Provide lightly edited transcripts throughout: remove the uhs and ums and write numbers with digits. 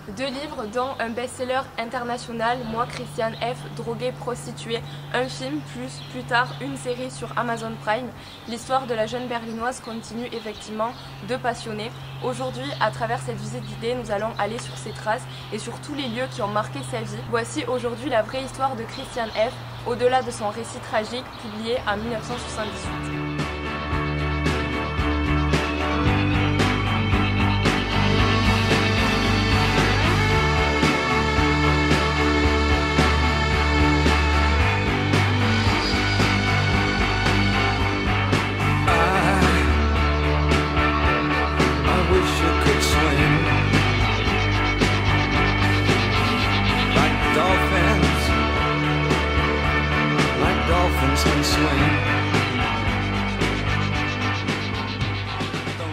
2 livres dont un best-seller international, Moi Christiane F, droguée, prostituée, un film, plus tard une série sur Amazon Prime. L'histoire de la jeune berlinoise continue effectivement de passionner. Aujourd'hui, à travers cette visite d'idées, nous allons aller sur ses traces et sur tous les lieux qui ont marqué sa vie. Voici aujourd'hui la vraie histoire de Christiane F, au-delà de son récit tragique publié en 1978.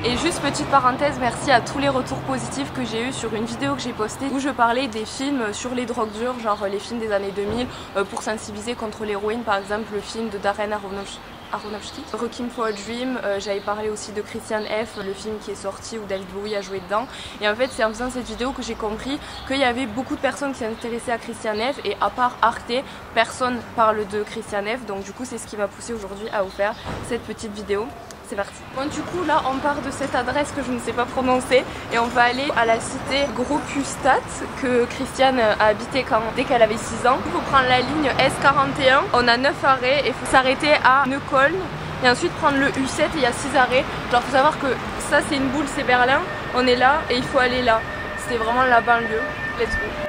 Et juste petite parenthèse, merci à tous les retours positifs que j'ai eu sur une vidéo que j'ai postée où je parlais des films sur les drogues dures, genre les films des années 2000 pour sensibiliser contre l'héroïne, par exemple le film de Darren Aronofsky, Requiem for a Dream. J'avais parlé aussi de Christiane F, le film qui est sorti où David Bowie a joué dedans. Et en fait c'est en faisant cette vidéo que j'ai compris qu'il y avait beaucoup de personnes qui s'intéressaient à Christiane F et à part Arte, personne parle de Christiane F. Donc du coup c'est ce qui m'a poussé aujourd'hui à vous faire cette petite vidéo. C'est parti. Bon, du coup là on part de cette adresse que je ne sais pas prononcer et on va aller à la cité Gropiusstadt que Christiane a habité dès qu'elle avait 6 ans. Il faut prendre la ligne S41, on a 9 arrêts et il faut s'arrêter à Neukölln et ensuite prendre le U7 et il y a 6 arrêts. Genre faut savoir que ça c'est une boule, c'est Berlin, on est là et il faut aller là. C'est vraiment la banlieue. Let's go.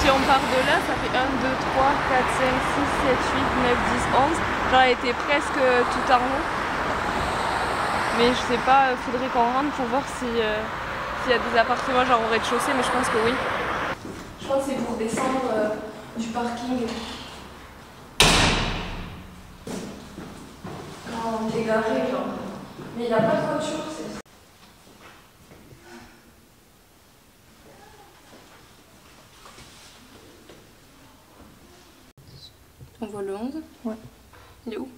Si on part de là, ça fait 1, 2, 3, 4, 5, 6, 7, 8, 9, 10, 11. Genre elle était presque tout en haut. Mais je sais pas, faudrait qu'on rentre pour voir s'il y a des appartements genre au rez-de-chaussée, mais je pense que oui. Je pense que c'est pour descendre du parking. Quand on est garé, genre. Mais il n'y a pas de voiture, c'est... On voit le 11 ? Ouais. Il est où ?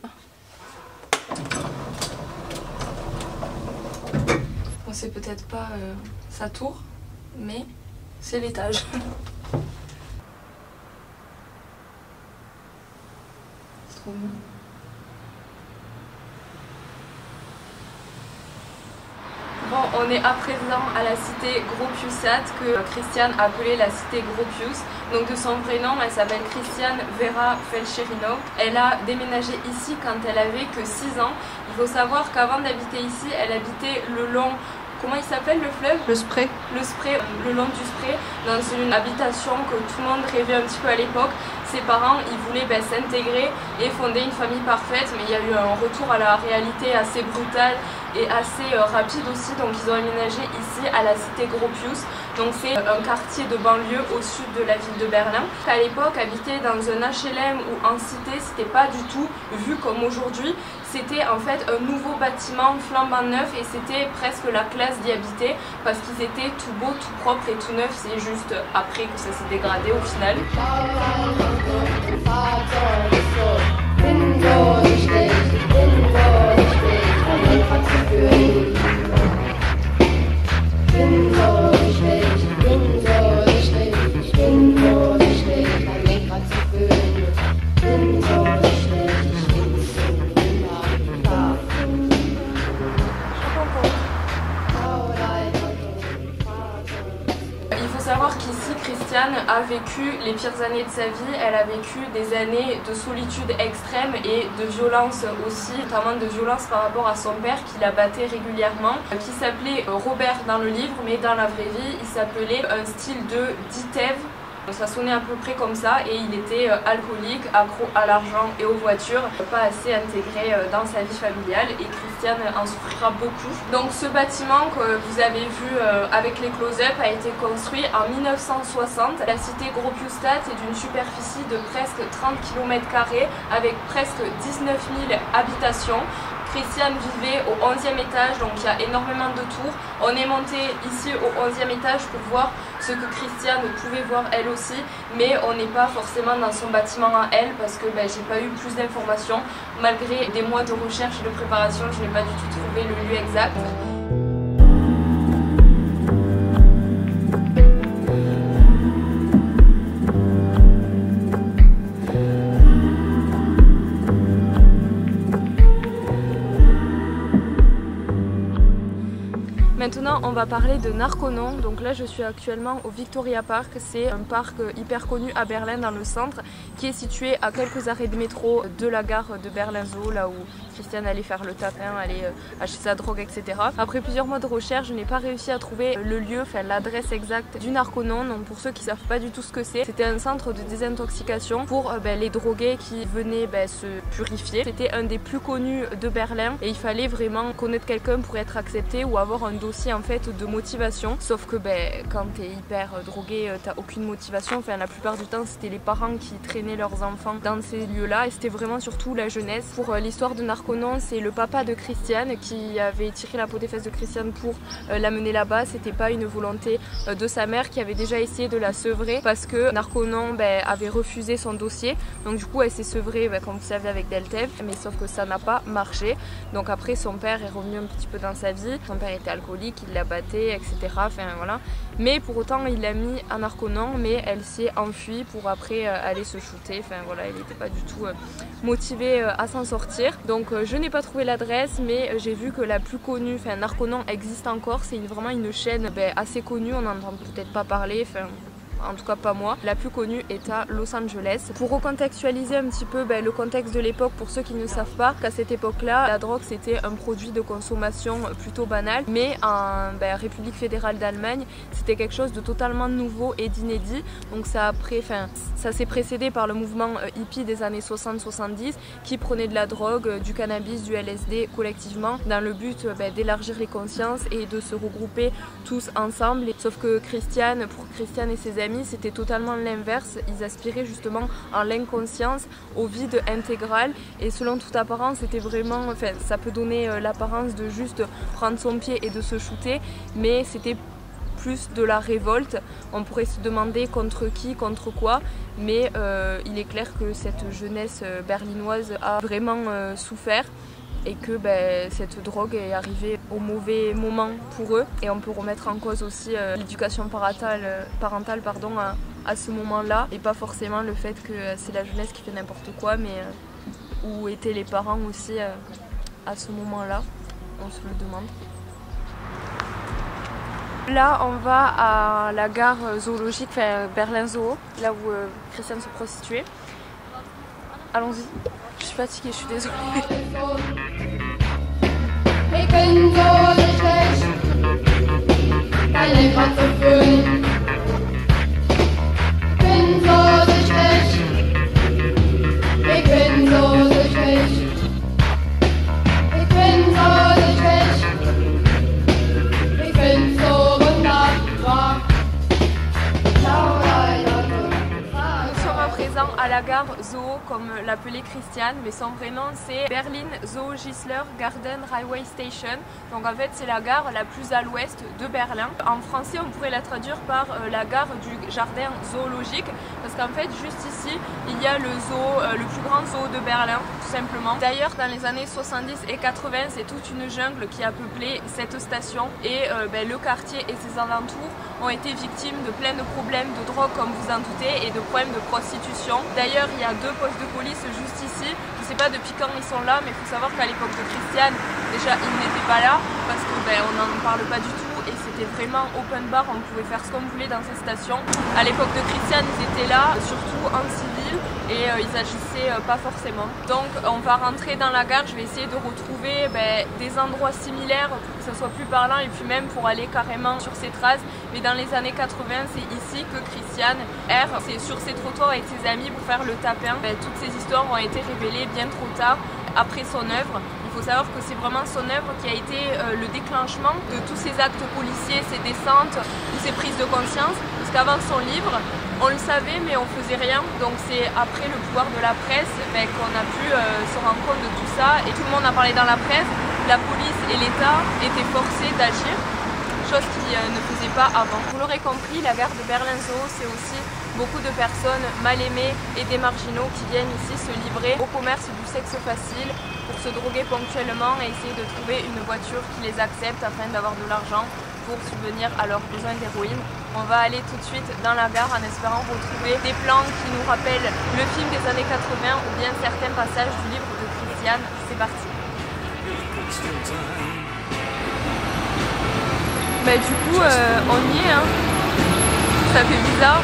Bon, c'est peut-être pas sa tour, mais c'est l'étage. C'est trop bien. Bon, on est à présent à la cité Gropiusstadt que Christiane a appelée la cité Gropius. Donc de son vrai nom, elle s'appelle Christiane Vera Felcherino. Elle a déménagé ici quand elle avait que 6 ans. Il faut savoir qu'avant d'habiter ici, elle habitait le long... Comment il s'appelle le fleuve ? Le Spree. Le Spree, le long du Spree, dans une habitation que tout le monde rêvait un petit peu à l'époque. Ses parents, ils voulaient s'intégrer et fonder une famille parfaite, mais il y a eu un retour à la réalité assez brutal et assez rapide aussi, donc ils ont aménagé ici à la cité Gropius. Donc c'est un quartier de banlieue au sud de la ville de Berlin. À l'époque, habiter dans un HLM ou en cité, c'était pas du tout vu comme aujourd'hui. C'était en fait un nouveau bâtiment flambant neuf et c'était presque la classe d'y habiter parce qu'ils étaient tout beaux, tout propres et tout neufs. C'est juste après que ça s'est dégradé au final. Qu'ici Christiane a vécu les pires années de sa vie, elle a vécu des années de solitude extrême et de violence aussi, notamment de violence par rapport à son père qui la battait régulièrement, qui s'appelait Robert dans le livre, mais dans la vraie vie il s'appelait un style de Ditev Ça sonnait à peu près comme ça et il était alcoolique, accro à l'argent et aux voitures, pas assez intégré dans sa vie familiale et Christiane en souffrira beaucoup. Donc ce bâtiment que vous avez vu avec les close-up a été construit en 1960. La cité Gropiusstadt est d'une superficie de presque 30 km² avec presque 19 000 habitations. Christiane vivait au 11e étage, donc il y a énormément de tours. On est monté ici au 11e étage pour voir ce que Christiane pouvait voir elle aussi, mais on n'est pas forcément dans son bâtiment à elle parce que j'ai pas eu plus d'informations. Malgré des mois de recherche et de préparation, je n'ai pas du tout trouvé le lieu exact. Maintenant on va parler de Narconon. Donc là je suis actuellement au Victoria Park, c'est un parc hyper connu à Berlin dans le centre qui est situé à quelques arrêts de métro de la gare de Berlin Zoo, là où Christiane allait faire le tapin, allait acheter sa drogue, etc. Après plusieurs mois de recherche, je n'ai pas réussi à trouver le lieu, enfin l'adresse exacte du Narconon. Donc pour ceux qui ne savent pas du tout ce que c'est, c'était un centre de désintoxication pour les drogués qui venaient se purifier. C'était un des plus connus de Berlin et il fallait vraiment connaître quelqu'un pour être accepté ou avoir un dossier en fait de motivation. Sauf que quand tu es hyper drogué, t'as aucune motivation. Enfin la plupart du temps c'était les parents qui traînaient leurs enfants dans ces lieux-là et c'était vraiment surtout la jeunesse. Pour l'histoire de Narconon, c'est le papa de Christiane qui avait tiré la peau des fesses de Christiane pour l'amener là-bas. C'était pas une volonté de sa mère qui avait déjà essayé de la sevrer parce que Narconon avait refusé son dossier. Donc du coup elle s'est sevrée comme vous savez avec Deltev, mais sauf que ça n'a pas marché. Donc après son père est revenu un petit peu dans sa vie. Son père était alcoolique, il la battait, etc. Enfin voilà. Mais pour autant il l'a mis à Narconon, mais elle s'est enfuie pour après aller se shooter. Enfin voilà, elle n'était pas du tout motivée à s'en sortir. Donc je n'ai pas trouvé l'adresse, mais j'ai vu que la plus connue, enfin Narconon existe encore, c'est vraiment une chaîne assez connue, on n'en entend peut-être pas parler, en tout cas pas moi. La plus connue est à Los Angeles. Pour recontextualiser un petit peu le contexte de l'époque, pour ceux qui ne savent pas, qu'à cette époque-là, la drogue c'était un produit de consommation plutôt banal, mais en République fédérale d'Allemagne, c'était quelque chose de totalement nouveau et d'inédit. Donc ça s'est précédé par le mouvement hippie des années 60-70 qui prenait de la drogue, du cannabis, du LSD collectivement dans le but d'élargir les consciences et de se regrouper tous ensemble. Sauf que pour Christiane et ses amis, c'était totalement l'inverse. Ils aspiraient justement en l'inconscience, au vide intégral, et selon toute apparence c'était vraiment, ça peut donner l'apparence de juste prendre son pied et de se shooter, mais c'était plus de la révolte. On pourrait se demander contre qui, contre quoi, mais il est clair que cette jeunesse berlinoise a vraiment souffert et que cette drogue est arrivée au mauvais moment pour eux, et on peut remettre en cause aussi l'éducation parentale à ce moment-là, et pas forcément le fait que c'est la jeunesse qui fait n'importe quoi, mais où étaient les parents aussi à ce moment-là, on se le demande. Là on va à la gare zoologique, Berlin Zoo, là où Christiane se prostituait. Allons-y. Je suis fatiguée, je suis désolée. Ich bin so nicht schlecht, kein Lenkrad zu führen. Ich bin so nicht schlecht, ich bin so nicht schlecht, ich bin so nicht schlecht, ich bin so wunderbar. Présent à la gare Zoo, comme l'appelait Christiane, mais son vrai nom c'est Berlin Zoo Gisler Garden Railway Station. Donc en fait c'est la gare la plus à l'ouest de Berlin. En français on pourrait la traduire par la gare du jardin zoologique, parce qu'en fait juste ici il y a le zoo, le plus grand zoo de Berlin tout simplement. D'ailleurs dans les années 70 et 80 c'est toute une jungle qui a peuplé cette station, et le quartier et ses alentours ont été victimes de plein de problèmes de drogue comme vous en doutez, et de problèmes de prostitution. D'ailleurs il y a 2 postes de police juste ici. Je ne sais pas depuis quand ils sont là, mais il faut savoir qu'à l'époque de Christiane déjà ils n'étaient pas là parce que on n'en parle pas du tout, et c'était vraiment open bar, on pouvait faire ce qu'on voulait dans ces stations. À l'époque de Christiane, ils étaient là, surtout en civil, et ils agissaient pas forcément. Donc on va rentrer dans la gare, je vais essayer de retrouver des endroits similaires pour que ça soit plus parlant et puis même pour aller carrément sur ses traces. Mais dans les années 80, c'est ici que Christiane erre, c'est sur ses trottoirs avec ses amis pour faire le tapin. Toutes ces histoires ont été révélées bien trop tard après son œuvre. Il faut savoir que c'est vraiment son œuvre qui a été le déclenchement de tous ces actes policiers, ces descentes ou ces prises de conscience. Parce qu'avant son livre, on le savait mais on faisait rien. Donc c'est après le pouvoir de la presse qu'on a pu se rendre compte de tout ça. Et tout le monde a parlé dans la presse. La police et l'État étaient forcés d'agir, chose qu'ils ne faisaient pas avant. Vous l'aurez compris, la gare de Berlin-Zoo, c'est aussi beaucoup de personnes mal aimées et des marginaux qui viennent ici se livrer au commerce du sexe facile pour se droguer ponctuellement et essayer de trouver une voiture qui les accepte afin d'avoir de l'argent pour subvenir à leurs besoins d'héroïne. On va aller tout de suite dans la gare en espérant retrouver des plans qui nous rappellent le film des années 80 ou bien certains passages du livre de Christiane. C'est parti. Du coup, on y est, hein. Ça fait bizarre.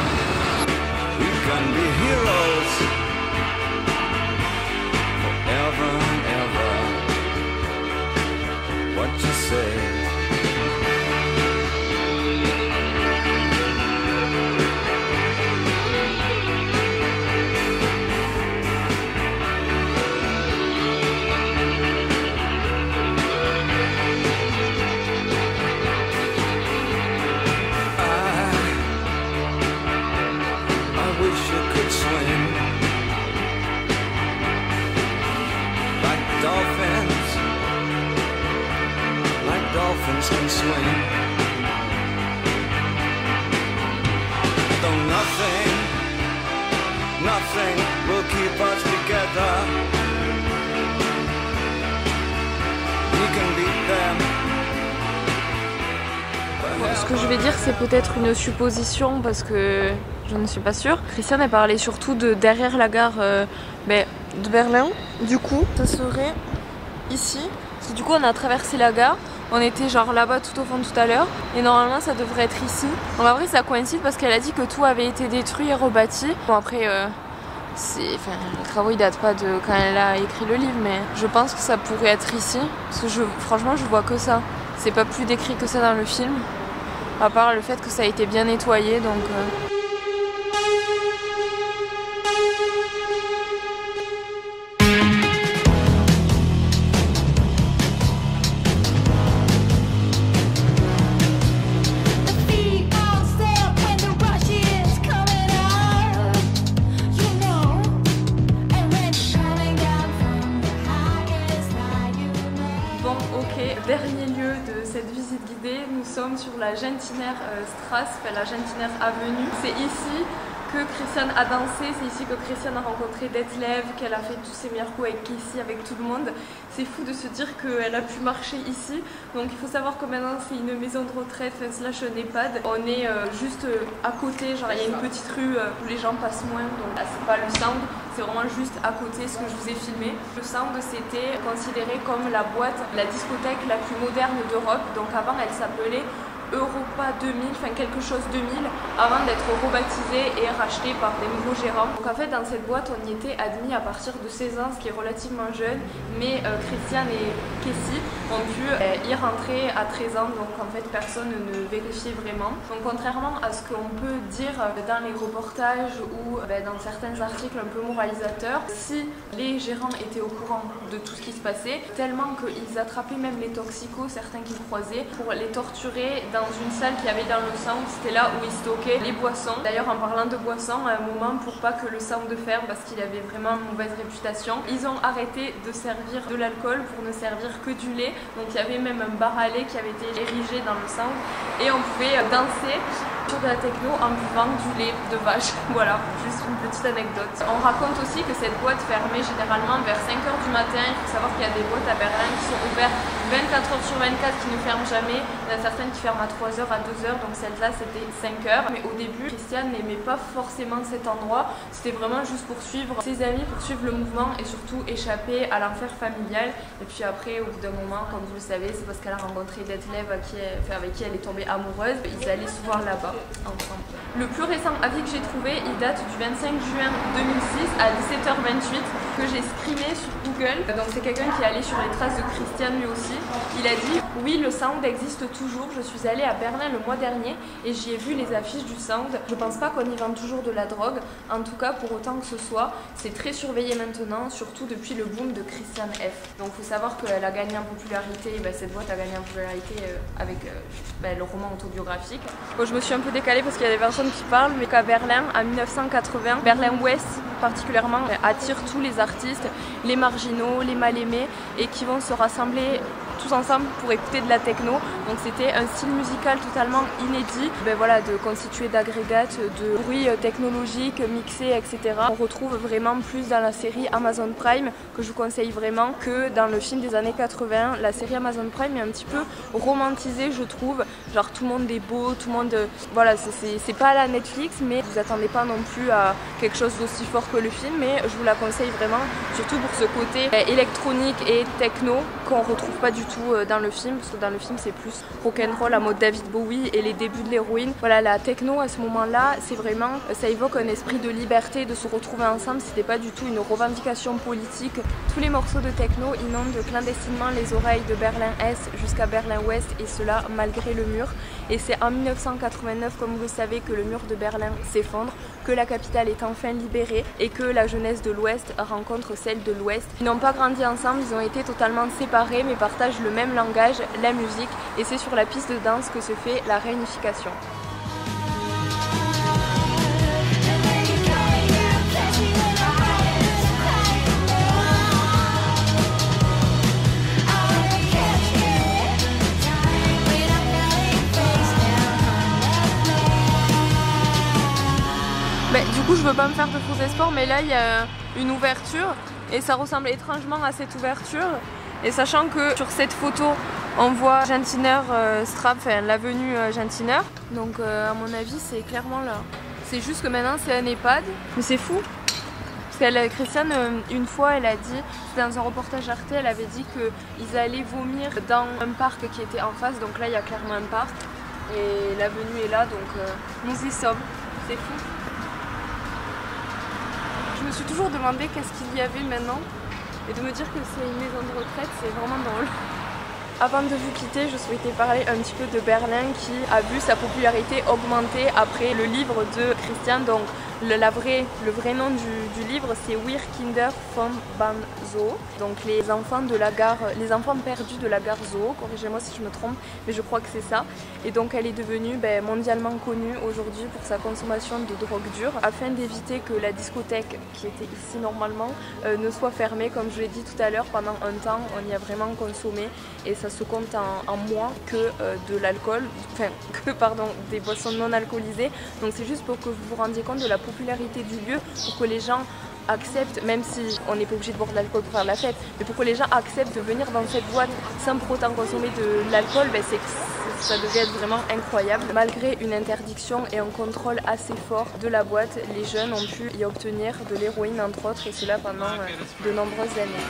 Dolphins can swim. Though nothing will keep us together. We can beat them. Ce que je vais dire, c'est peut-être une supposition parce que je ne suis pas sûre. Christiane a parlé surtout de derrière la gare de Berlin. Du coup, ça serait ici. Parce que du coup, on a traversé la gare. On était genre là-bas tout au fond tout à l'heure et normalement ça devrait être ici. Donc après ça coïncide parce qu'elle a dit que tout avait été détruit et rebâti. Bon après les travaux ils datent pas de quand elle a écrit le livre mais je pense que ça pourrait être ici. Parce que franchement je vois que ça. C'est pas plus décrit que ça dans le film. À part le fait que ça a été bien nettoyé donc... Dernier lieu de cette visite guidée, nous sommes sur la Gentiner Strasse, la Gentiner Avenue. C'est ici que Christiane a dansé, c'est ici que Christiane a rencontré Detlef, qu'elle a fait tous ses meilleurs coups avec Casey, avec tout le monde. C'est fou de se dire qu'elle a pu marcher ici. Donc il faut savoir que maintenant c'est une maison de retraite slash un EHPAD. On est juste à côté, genre il y a une petite rue où les gens passent moins, donc là c'est pas le Sound, c'est vraiment juste à côté ce que je vous ai filmé. Le Sound c'était considéré comme la boîte, la discothèque la plus moderne d'Europe, donc avant elle s'appelait Europa 2000, enfin quelque chose 2000, avant d'être rebaptisé et racheté par des nouveaux gérants. Donc en fait dans cette boîte on y était admis à partir de 16 ans, ce qui est relativement jeune, mais Christiane et Casey ont pu y rentrer à 13 ans, donc en fait personne ne vérifiait vraiment. Donc contrairement à ce qu'on peut dire dans les reportages ou dans certains articles un peu moralisateurs, si les gérants étaient au courant de tout ce qui se passait, tellement qu'ils attrapaient même les toxicos, certains qu'ils croisaient, pour les torturer dans une salle qu'il y avait dans le Sound, c'était là où ils stockaient les boissons. D'ailleurs en parlant de boissons, à un moment pour pas que le Sound ferme parce qu'il avait vraiment une mauvaise réputation, ils ont arrêté de servir de l'alcool pour ne servir que du lait. Donc il y avait même un bar à lait qui avait été érigé dans le Sound et on pouvait danser de la techno en buvant du lait de vache. Voilà, juste une petite anecdote. On raconte aussi que cette boîte fermait généralement vers 5 h du matin. Il faut savoir qu'il y a des boîtes à Berlin qui sont ouvertes 24 h sur 24 qui ne ferment jamais. Il y en a certaines qui ferment à 3 h, à 2 h, donc celle-là c'était 5 h. Mais au début, Christiane n'aimait pas forcément cet endroit. C'était vraiment juste pour suivre ses amis, pour suivre le mouvement et surtout échapper à l'enfer familial. Et puis après, au bout d'un moment, comme vous le savez, c'est parce qu'elle a rencontré Detlef avec qui elle est tombée amoureuse. Ils allaient souvent là-bas ensemble. Le plus récent avis que j'ai trouvé, il date du 25 juin 2006 à 17 h 28 que j'ai screené sur Google. Donc c'est quelqu'un qui est allé sur les traces de Christiane lui aussi. Il a dit « Oui, le Sound existe toujours. Je suis allée à Berlin le mois dernier et j'y ai vu les affiches du Sound. Je pense pas qu'on y vend toujours de la drogue. En tout cas, pour autant que ce soit, c'est très surveillé maintenant, surtout depuis le boom de Christiane F. » Donc il faut savoir qu'elle a gagné en popularité, cette boîte a gagné en popularité avec le roman autobiographique. Bon, je me suis un peu décalée parce qu'il y a des personnes qui parlent, mais qu'à Berlin, en 1980, Berlin-Ouest particulièrement attire tous les artistes, les marginaux, les mal-aimés, et qui vont se rassembler tous ensemble pour écouter de la techno. Donc c'était un style musical totalement inédit, voilà, constitué d'agrégates, de bruits technologiques mixés, etc. On retrouve vraiment plus dans la série Amazon Prime, que je vous conseille vraiment, que dans le film des années 80. La série Amazon Prime est un petit peu romantisée, je trouve. Genre tout le monde est beau, tout le monde... Voilà, c'est pas à la Netflix, mais vous attendez pas non plus à quelque chose d'aussi fort que le film, mais je vous la conseille vraiment, surtout pour ce côté électronique et techno qu'on retrouve pas du tout dans le film, parce que dans le film c'est plus rock'n'roll à mode David Bowie et les débuts de l'héroïne. Voilà, la techno à ce moment-là, c'est vraiment, ça évoque un esprit de liberté, de se retrouver ensemble. C'était pas du tout une revendication politique. Tous les morceaux de techno inondent clandestinement les oreilles de Berlin-Est jusqu'à Berlin-Ouest, et cela malgré le mur. Et c'est en 1989, comme vous le savez, que le mur de Berlin s'effondre, que la capitale est enfin libérée et que la jeunesse de l'Ouest rencontre celle de l'Ouest. Ils n'ont pas grandi ensemble, ils ont été totalement séparés, mais partagent le même langage, la musique, et c'est sur la piste de danse que se fait la réunification. Du coup, je veux pas me faire de faux espoirs, mais là il y a une ouverture et ça ressemble étrangement à cette ouverture. Et sachant que sur cette photo on voit Gentiner Straat, enfin l'avenue Gentiner, donc à mon avis c'est clairement là. C'est juste que maintenant c'est un EHPAD, mais c'est fou. Parce que Christiane, une fois, elle a dit, dans un reportage Arte, elle avait dit qu'ils allaient vomir dans un parc qui était en face, donc là il y a clairement un parc et l'avenue est là, donc nous y sommes. C'est fou. Je me suis toujours demandé qu'est-ce qu'il y avait maintenant, et de me dire que c'est une maison de retraite, c'est vraiment drôle. Avant de vous quitter, je souhaitais parler un petit peu de Berlin qui a vu sa popularité augmenter après le livre de Christiane. Donc le vrai nom du livre, c'est Wir Kinder vom Bahnhof, donc les enfants perdus de la gare Zoo, corrigez-moi si je me trompe, mais je crois que c'est ça. Et donc elle est devenue mondialement connue aujourd'hui pour sa consommation de drogue dure, afin d'éviter que la discothèque qui était ici normalement ne soit fermée. Comme je l'ai dit tout à l'heure, pendant un temps on y a vraiment consommé, et ça se compte en moins que de l'alcool, des boissons non alcoolisées. Donc c'est juste pour que vous vous rendiez compte de la popularité du lieu, pour que les gens acceptent, même si on n'est pas obligé de boire de l'alcool pour faire la fête, mais pour que les gens acceptent de venir dans cette boîte sans pour autant consommer de l'alcool, c'est que ça devait être vraiment incroyable. Malgré une interdiction et un contrôle assez fort de la boîte, les jeunes ont pu y obtenir de l'héroïne entre autres, et cela pendant de nombreuses années.